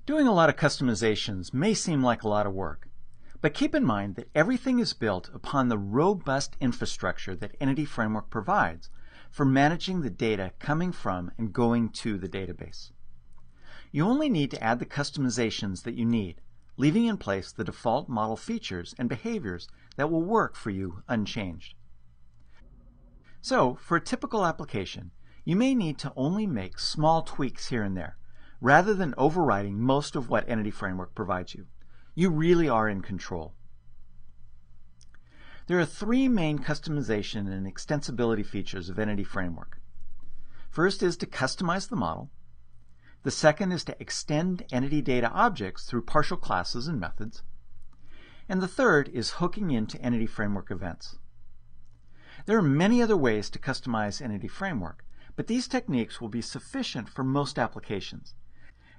Doing a lot of customizations may seem like a lot of work, but keep in mind that everything is built upon the robust infrastructure that Entity Framework provides for managing the data coming from and going to the database. You only need to add the customizations that you need, leaving in place the default model features and behaviors that will work for you unchanged. So, for a typical application, you may need to only make small tweaks here and there, rather than overriding most of what Entity Framework provides you. You really are in control. There are three main customization and extensibility features of Entity Framework. First is to customize the model. The second is to extend entity data objects through partial classes and methods. And the third is hooking into Entity Framework events. There are many other ways to customize Entity Framework, but these techniques will be sufficient for most applications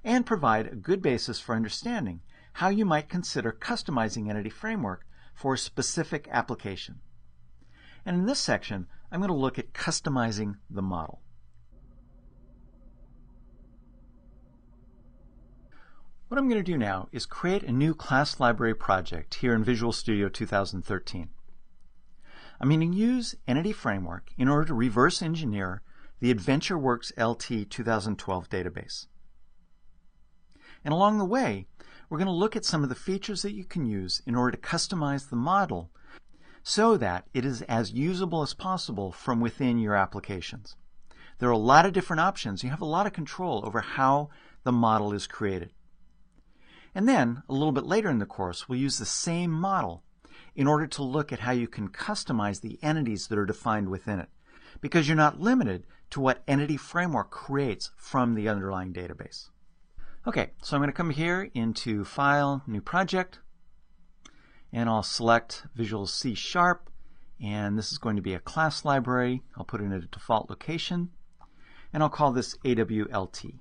and provide a good basis for understanding how you might consider customizing Entity Framework for a specific application. And in this section, I'm going to look at customizing the model. What I'm going to do now is create a new class library project here in Visual Studio 2013. I'm going to use Entity Framework in order to reverse engineer the AdventureWorks LT 2012 database. And along the way, we're going to look at some of the features that you can use in order to customize the model so that it is as usable as possible from within your applications. There are a lot of different options. You have a lot of control over how the model is created. And then, a little bit later in the course, we'll use the same model in order to look at how you can customize the entities that are defined within it, because you're not limited to what Entity Framework creates from the underlying database. Okay, so I'm going to come here into File, New Project, and I'll select Visual C#, and this is going to be a class library. I'll put it in a default location, and I'll call this AWLT.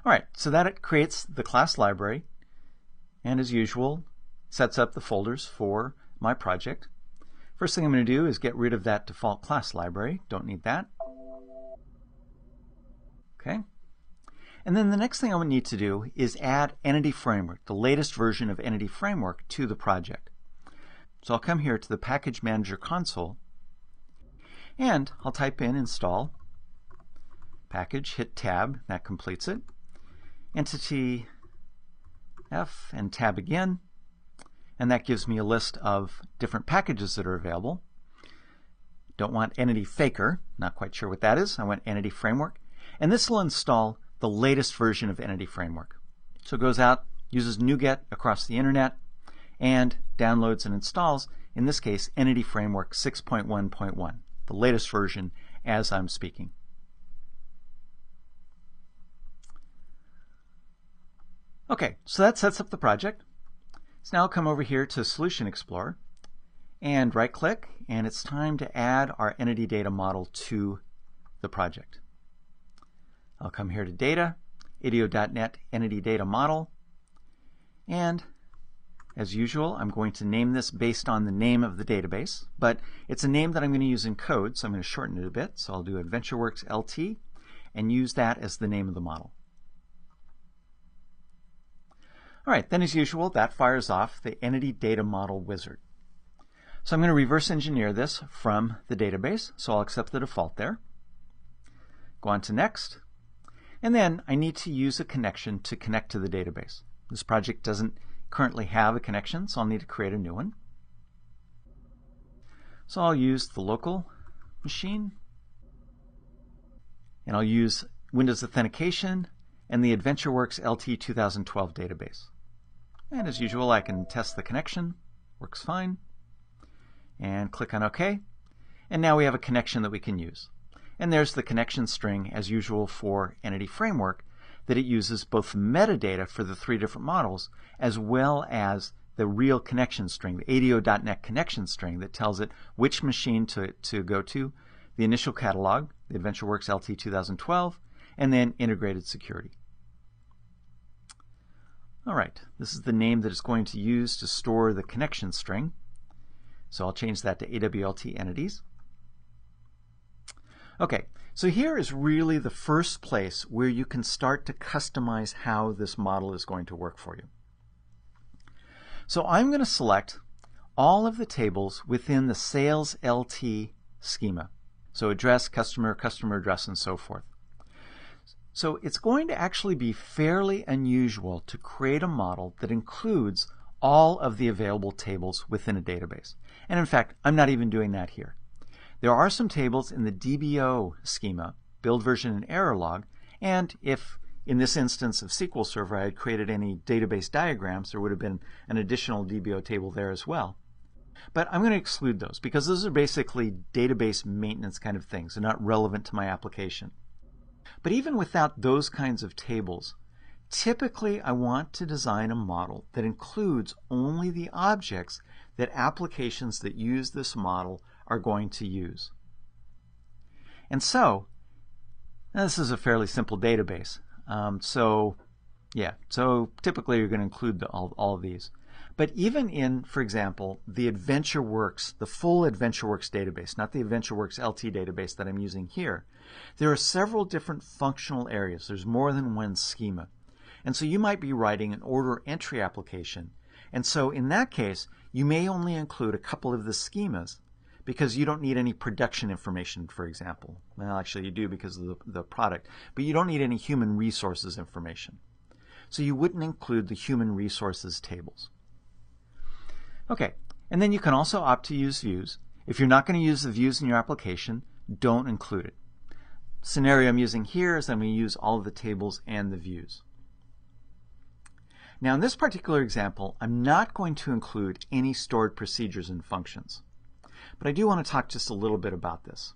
All right, so that creates the class library, and as usual, sets up the folders for my project. First thing I'm going to do is get rid of that default class library. Don't need that. Okay. And then the next thing I would need to do is add Entity Framework, the latest version of Entity Framework, to the project. So I'll come here to the Package Manager console, and I'll type in install package, hit tab, that completes it. Entity F and tab again, and that gives me a list of different packages that are available. Don't want Entity Faker, not quite sure what that is. I want Entity Framework, and this will install the latest version of Entity Framework. So it goes out, uses NuGet across the internet, and downloads and installs, in this case, Entity Framework 6.1.1, the latest version as I'm speaking. Okay, so that sets up the project. So now I'll come over here to Solution Explorer and right-click, and it's time to add our entity data model to the project. I'll come here to Data, IDEO.NET Entity Data Model, and as usual, I'm going to name this based on the name of the database, but it's a name that I'm going to use in code, so I'm going to shorten it a bit. So I'll do AdventureWorks LT and use that as the name of the model. All right, then as usual, that fires off the Entity Data Model wizard. So I'm going to reverse engineer this from the database, so I'll accept the default there. Go on to Next, and then I need to use a connection to connect to the database. This project doesn't currently have a connection, so I'll need to create a new one. So I'll use the local machine, and I'll use Windows Authentication and the AdventureWorks LT 2012 database. And as usual, I can test the connection. Works fine. And click on OK. And now we have a connection that we can use. And there's the connection string, as usual for Entity Framework, that it uses both the metadata for the three different models, as well as the real connection string, the ADO.NET connection string that tells it which machine to go to, the initial catalog, the AdventureWorks LT 2012, and then integrated security. All right, this is the name that it's going to use to store the connection string. So I'll change that to AWLT entities. Okay, so here is really the first place where you can start to customize how this model is going to work for you. So I'm going to select all of the tables within the Sales LT schema. So address, customer, customer address, and so forth. So it's going to actually be fairly unusual to create a model that includes all of the available tables within a database. And in fact, I'm not even doing that here. There are some tables in the DBO schema, build version and error log, and if in this instance of SQL Server I had created any database diagrams, there would have been an additional DBO table there as well. But I'm going to exclude those because those are basically database maintenance kind of things. They're not relevant to my application. But even without those kinds of tables, typically I want to design a model that includes only the objects that applications that use this model are going to use. And so, this is a fairly simple database. So typically you're going to include all of these. But even in, for example, the AdventureWorks, the full AdventureWorks database, not the AdventureWorks LT database that I'm using here, there are several different functional areas. There's more than one schema. And so you might be writing an order entry application. And so in that case, you may only include a couple of the schemas because you don't need any production information, for example. Well, actually you do because of the product, but you don't need any human resources information. So you wouldn't include the human resources tables. Okay, and then you can also opt to use views. If you're not going to use the views in your application, don't include it. The scenario I'm using here is I'm going to use all of the tables and the views. Now in this particular example, I'm not going to include any stored procedures and functions. But I do want to talk just a little bit about this.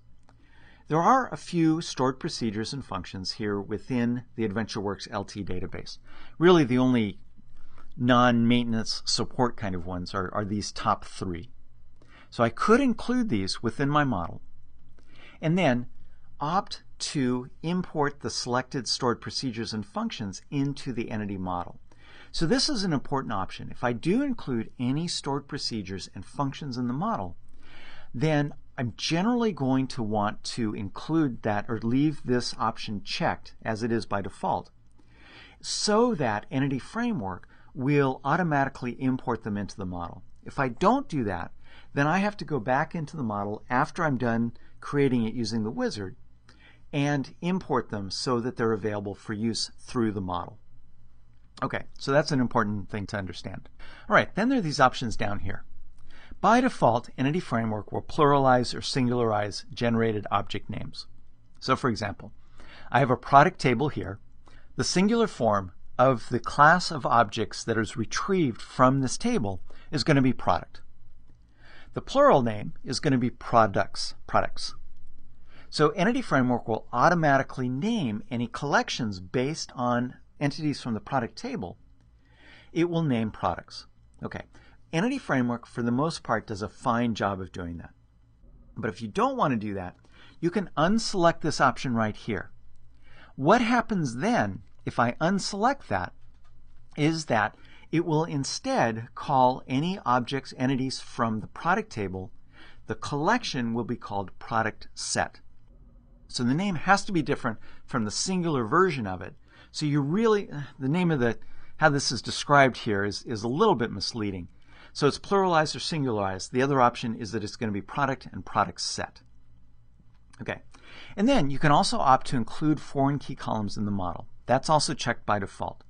There are a few stored procedures and functions here within the AdventureWorks LT database. Really the only non-maintenance support kind of ones are these top three. So I could include these within my model and then opt to import the selected stored procedures and functions into the entity model. So this is an important option. If I do include any stored procedures and functions in the model, then I'm generally going to want to include that or leave this option checked as it is by default so that Entity Framework will automatically import them into the model. If I don't do that, then I have to go back into the model after I'm done creating it using the wizard and import them so that they're available for use through the model. Okay, so that's an important thing to understand. All right, then there are these options down here. By default, Entity Framework will pluralize or singularize generated object names. So for example, I have a product table here. The singular form of the class of objects that is retrieved from this table is going to be product. The plural name is going to be products. So Entity Framework will automatically name any collections based on entities from the product table. It will name products. Okay. Entity Framework, for the most part, does a fine job of doing that. But if you don't want to do that, you can unselect this option right here. What happens then, if I unselect that, is that it will instead call any objects, entities from the product table. The collection will be called product set. So the name has to be different from the singular version of it. So you really, the name of how this is described here is a little bit misleading. So it's pluralized or singularized. The other option is that it's going to be product and product set. Okay. And then you can also opt to include foreign key columns in the model. That's also checked by default.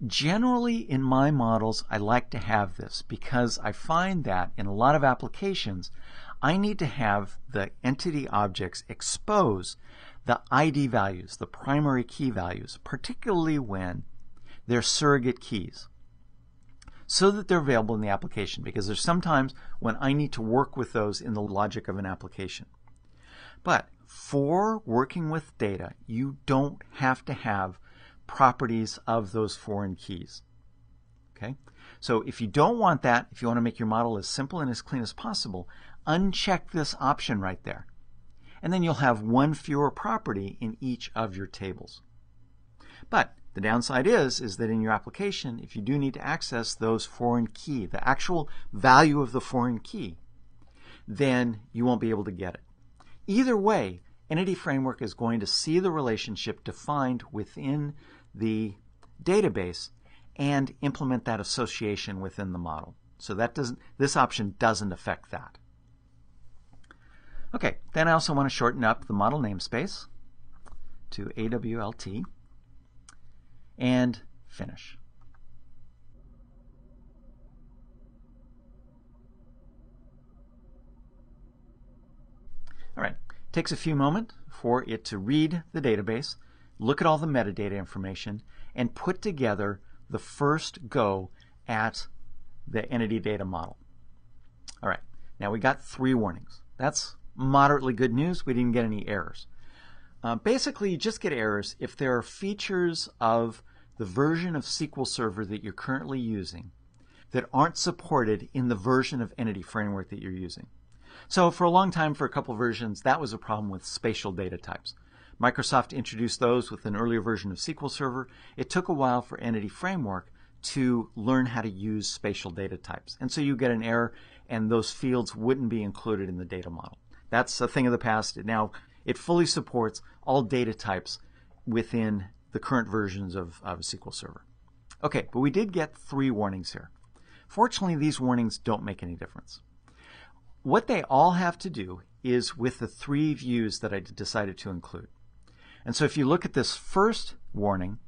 Generally in my models, I like to have this because I find that in a lot of applications, I need to have the entity objects expose the ID values, the primary key values, particularly when they're surrogate keys, so that they're available in the application, because there's sometimes when I need to work with those in the logic of an application. But for working with data, you don't have to have properties of those foreign keys. Okay? So if you don't want that, if you want to make your model as simple and as clean as possible, uncheck this option right there. And then you'll have one fewer property in each of your tables. But the downside is that in your application, if you do need to access those foreign key, the actual value of the foreign key, then you won't be able to get it. Either way, Entity Framework is going to see the relationship defined within the database and implement that association within the model. So this option doesn't affect that. Okay, then I also want to shorten up the model namespace to AWLT and finish. All right, takes a few moments for it to read the database, look at all the metadata information, and put together the first go at the entity data model. All right, now we got 3 warnings. That's moderately good news. We didn't get any errors. Basically, you just get errors if there are features of the version of SQL Server that you're currently using that aren't supported in the version of Entity Framework that you're using. So for a long time, for a couple versions, that was a problem with spatial data types. Microsoft introduced those with an earlier version of SQL Server. It took a while for Entity Framework to learn how to use spatial data types. And so you get an error, and those fields wouldn't be included in the data model. That's a thing of the past. Now it fully supports all data types within the current versions of SQL Server. Okay, but we did get 3 warnings here. Fortunately, these warnings don't make any difference. What they all have to do is with the 3 views that I decided to include. And so if you look at this first warning,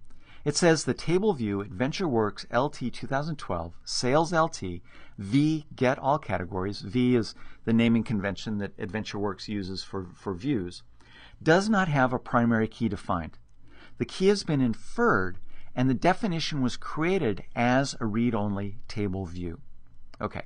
it says the table view AdventureWorks LT 2012 Sales LT V get all categories. V is the naming convention that AdventureWorks uses for views. Does not have a primary key defined. The key has been inferred, and the definition was created as a read-only table view. Okay,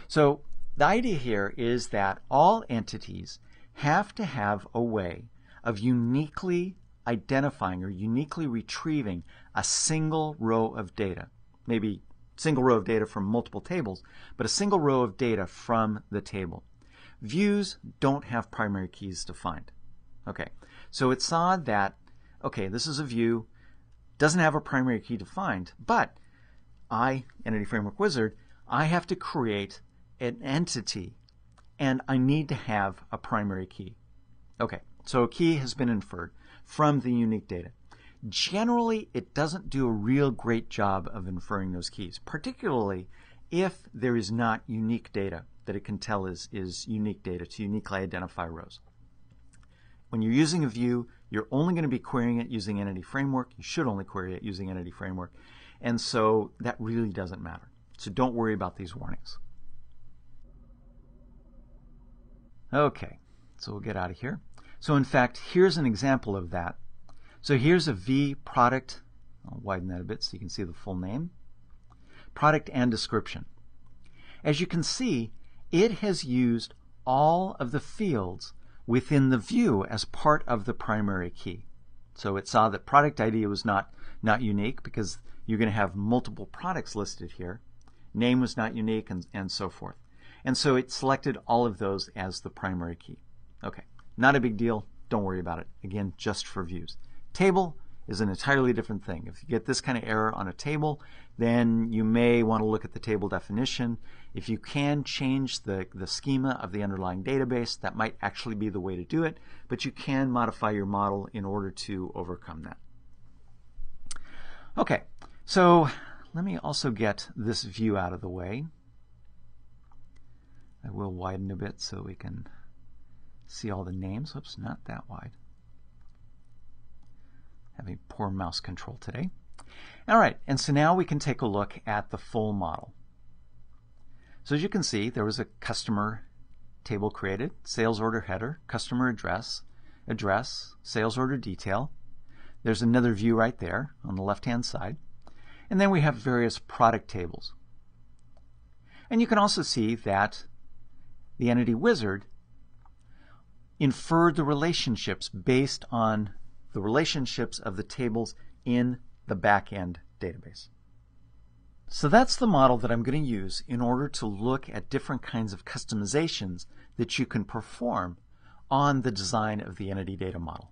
so the idea here is that all entities have to have a way of uniquely identifying or uniquely retrieving a single row of data. Maybe a single row of data from multiple tables, but a single row of data from the table. Views don't have primary keys defined. Okay, so it saw that, okay, this is a view, doesn't have a primary key defined, but Entity Framework Wizard, I have to create an entity, and I need to have a primary key. Okay, so a key has been inferred from the unique data. Generally, it doesn't do a real great job of inferring those keys, particularly if there is not unique data that it can tell is unique data to uniquely identify rows. When you're using a view, you're only going to be querying it using Entity Framework. You should only query it using Entity Framework. And so that really doesn't matter. So don't worry about these warnings. Okay, so we'll get out of here. So in fact, here's an example of that. So here's a V product. I'll widen that a bit so you can see the full name. Product and description. As you can see, it has used all of the fields within the view as part of the primary key. So it saw that product ID was not unique because you're going to have multiple products listed here. Name was not unique, and so forth. And so it selected all of those as the primary key. Okay, not a big deal. Don't worry about it. Again, just for views. Table is an entirely different thing. If you get this kind of error on a table, then you may want to look at the table definition. If you can change the schema of the underlying database, that might actually be the way to do it, but you can modify your model in order to overcome that. Okay, so let me also get this view out of the way. I will widen a bit so we can see all the names. Oops, not that wide. Having poor mouse control today. All right, and so now we can take a look at the full model. So as you can see, there was a customer table created, sales order header, customer address, sales order detail. There's another view right there on the left-hand side. And then we have various product tables. And you can also see that the Entity Wizard inferred the relationships based on the relationships of the tables in the back-end database. So that's the model that I'm going to use in order to look at different kinds of customizations that you can perform on the design of the entity data model.